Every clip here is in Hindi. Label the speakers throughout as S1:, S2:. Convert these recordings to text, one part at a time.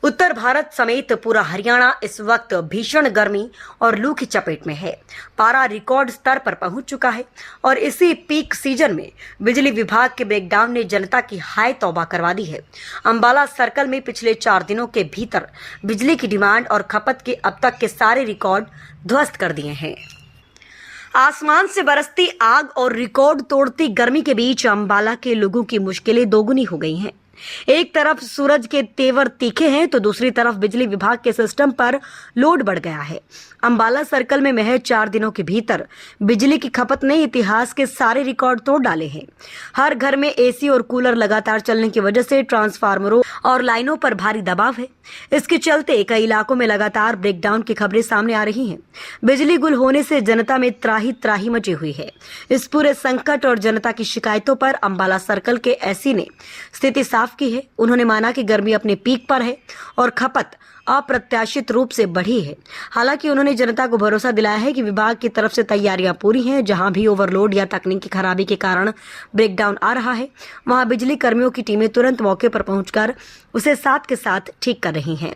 S1: उत्तर भारत समेत पूरा हरियाणा इस वक्त भीषण गर्मी और लू की चपेट में है। पारा रिकॉर्ड स्तर पर पहुंच चुका है और इसी पीक सीजन में बिजली विभाग के ब्रेकडाउन ने जनता की हाय तौबा करवा दी है। अंबाला सर्कल में पिछले 4 दिनों के भीतर बिजली की डिमांड और खपत के अब तक के सारे रिकॉर्ड ध्वस्त कर दिए हैं। आसमान से बरसती आग और रिकॉर्ड तोड़ती गर्मी के बीच अंबाला के लोगों की मुश्किलें दोगुनी हो गई हैं। एक तरफ सूरज के तेवर तीखे हैं तो दूसरी तरफ बिजली विभाग के सिस्टम पर लोड बढ़ गया है। अंबाला सर्कल में महज 4 दिनों के भीतर बिजली की खपत ने इतिहास के सारे रिकॉर्ड तोड़ डाले हैं। हर घर में एसी और कूलर लगातार चलने की वजह से ट्रांसफार्मरों और लाइनों पर भारी दबाव है। इसके चलते कई इलाकों में लगातार ब्रेकडाउन की खबरें सामने आ रही हैं। बिजली गुल होने से जनता में त्राही त्राही मची हुई है। इस पूरे संकट और जनता की शिकायतों पर अंबाला सर्कल के एससी ने स्थिति साफ की है। उन्होंने माना कि गर्मी अपने पीक पर है और खपत अप्रत्याशित रूप से बढ़ी है। हालांकि उन्होंने जनता को भरोसा दिलाया है कि विभाग की तरफ से तैयारियां पूरी हैं। जहां भी ओवरलोड या तकनीकी खराबी के कारण ब्रेकडाउन आ रहा है, वहां बिजली कर्मियों की टीमें तुरंत मौके पर पहुंचकर उसे साथ के साथ ठीक कर रही हैं।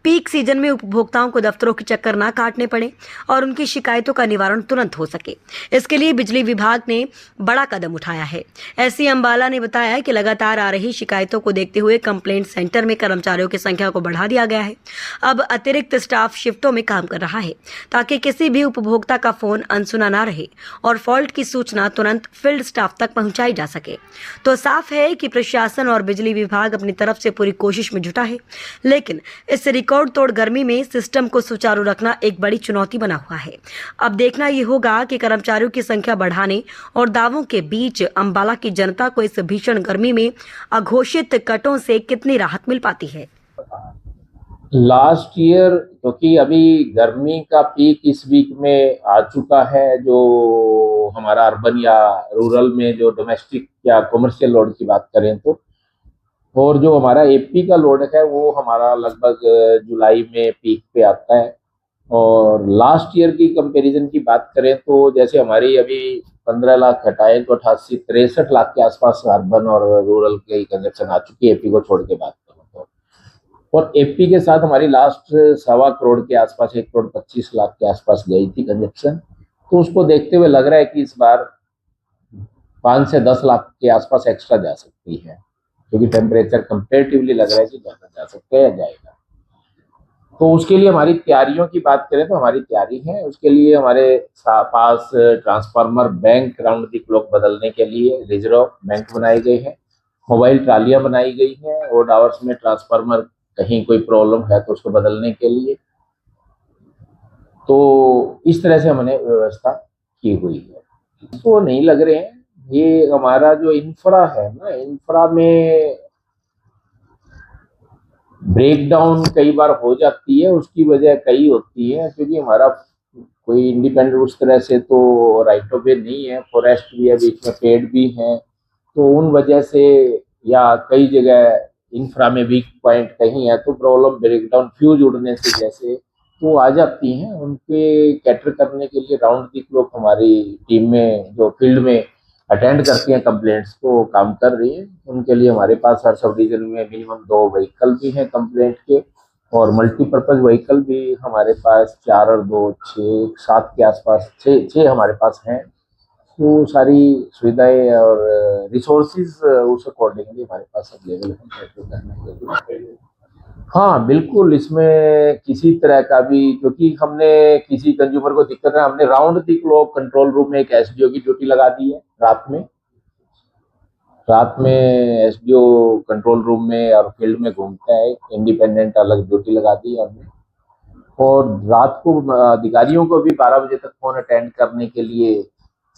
S1: पीक सीजन में उपभोक्ताओं को दफ्तरों के चक्कर ना काटने पड़े और उनकी शिकायतों का निवारण तुरंत हो सके, इसके लिए बिजली विभाग ने बड़ा कदम उठाया है। एससी अंबाला ने बताया कि लगातार आ रही शिकायतों को देखते हुए कंप्लेंट सेंटर में कर्मचारियों की संख्या को बढ़ा दिया गया है। अब अतिरिक्त स्टाफ शिफ्टों में काम कर रहा है ताकि किसी भी उपभोक्ता का फोन अनसुना ना रहे और फॉल्ट की सूचना तुरंत फील्ड स्टाफ तक पहुंचाई जा सके। तो साफ है कि प्रशासन और बिजली विभाग अपनी तरफ से पूरी कोशिश में जुटा है, लेकिन इस रिकॉर्ड तोड़ गर्मी में सिस्टम को सुचारू रखना एक बड़ी चुनौती बना हुआ है। अब देखना यह होगा कि कर्मचारियों की संख्या बढ़ाने और दावों के बीच अंबाला की जनता को इस भीषण गर्मी में अघोषित कटों से कितनी राहत मिल पाती है।
S2: लास्ट ईयर क्योंकि अभी गर्मी का पीक इस वीक में आ चुका है, जो हमारा अर्बन या रूरल में जो डोमेस्टिक या कमर्शियल लोड की बात करें तो, और जो हमारा एपी का लोड है वो हमारा लगभग जुलाई में पीक पे आता है। और लास्ट ईयर की कंपैरिजन की बात करें तो जैसे हमारी अभी 15 लाख हटाए तो 63 लाख के आसपास अर्बन और रूरल के कंजप्शन आ चुकी है एपी को छोड़ के बात करें तो। और एपी के साथ हमारी लास्ट 1.25 करोड़ के आसपास 1.25 करोड़ के आसपास गई थी कंजप्शन। तो उसको देखते हुए लग रहा है कि इस बार 5 से 10 लाख के आसपास एक्स्ट्रा जा सकती है, क्योंकि टेम्परेचर कंपेरेटिवली लग रहा है कि ज़्यादा जा सकता है या जाएगा। तो उसके लिए हमारी तैयारियों की बात करें तो हमारी तैयारी है। उसके लिए हमारे पास transformer bank round the clock बदलने के लिए रिजर्व बैंक बनाए गए हैं, मोबाइल ट्रालियाँ बनाई गई हैं, ओड आवर्स में ट्रांसफार्मर कहीं कोई प्रॉब्लम है तो उसको बदलने के लिए। तो इस तरह से हमने व्यवस्था की हुई है। तो नहीं लग रहे हैं, ये हमारा जो इंफ्रा है ना, इंफ्रा में ब्रेकडाउन कई बार हो जाती है। उसकी वजह कई होती है, क्योंकि हमारा कोई इंडिपेंडेंट उस तरह से तो राइट ऑफ वे नहीं है, फॉरेस्ट भी है, बीच में पेड़ भी हैं, तो उन वजह से या कई जगह इंफ्रा में वीक पॉइंट कहीं है तो प्रॉब्लम ब्रेकडाउन फ्यूज उड़ने से जैसे तो आ जाती हैं। उनके कैटर करने के लिए राउंड द क्लॉक हमारी टीम में जो फील्ड में अटेंड करती हैं कंप्लेंट्स को काम कर रही है। उनके लिए हमारे पास हर सब डिवीजन में मिनिमम 2 व्हीकल भी हैं कंप्लेंट के, और मल्टीपर्पज व्हीकल भी हमारे पास 4 और 2 6 7 के आसपास 6 हमारे पास हैं। तो सारी सुविधाएं और रिसोर्सेज उस अकॉर्डिंगली हमारे पास अवेलेबल हैं। हाँ बिल्कुल, इसमें किसी तरह का भी, क्योंकि हमने किसी कंज्यूमर को दिक्कत है, हमने round the clock control room में एक एसडीओ की ड्यूटी लगा दी है। रात में एसडीओ कंट्रोल रूम में और फील्ड में घूमता है, इंडिपेंडेंट अलग ड्यूटी लगा दी है हमने। और रात को अधिकारियों को भी 12 बजे तक फोन अटेंड करने के लिए,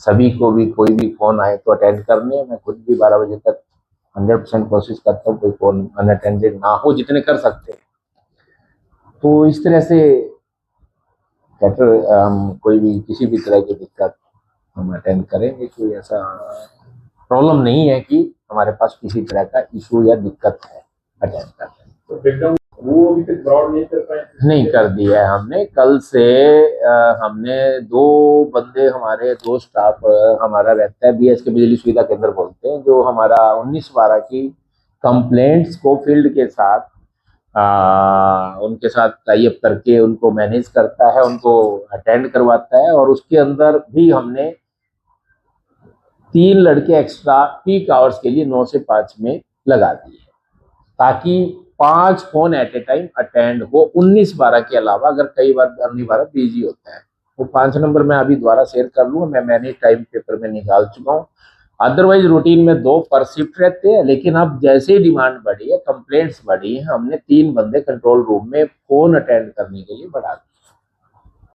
S2: सभी को भी कोई भी फोन आए तो अटेंड करने। मैं खुद भी 12 बजे तक 100% कोशिश करता हूँ कोई फोन अनअटेंडेड ना हो, जितने कर सकते हैं। तो इस तरह से कोई भी किसी भी तरह की दिक्कत हम अटेंड करेंगे। कोई ऐसा प्रॉब्लम नहीं है कि हमारे पास किसी तरह का इशू या दिक्कत है अटेंड करने। तो वो अभी तक ब्रॉड नहीं कर पाए, नहीं कर दिया है हमने। कल से हमने 2 बंदे, हमारे 2 स्टाफ हमारा रहता है, बीएस के बिजली सुविधा केंद्र बोलते हैं, जो हमारा 19-12 की कंप्लेंट्स को फील्ड के साथ उनके साथ टाई अप करके उनको मैनेज करता है, उनको अटेंड करवाता है। और उसके अंदर भी हमने 3 लड़के एक्स्ट्रा पीक आवर्स के लिए 9 से 5 में लगा दिए, ताकि 5 phone at a time attend हो 19-12 के अलावा। अगर कई बार 12 बिजी होता है, वो 5 नंबर मैं अभी दोबारा शेयर कर लूंगा, मैंने टाइम पेपर में निकाल चुका हूँ। अदरवाइज रूटीन में 2 पर शिफ्ट रहते हैं, लेकिन अब जैसे ही डिमांड बढ़ी है, कंप्लेंट्स बढ़ी है, हमने 3 बंदे कंट्रोल रूम में फोन अटेंड करने के लिए बढ़ा दिए।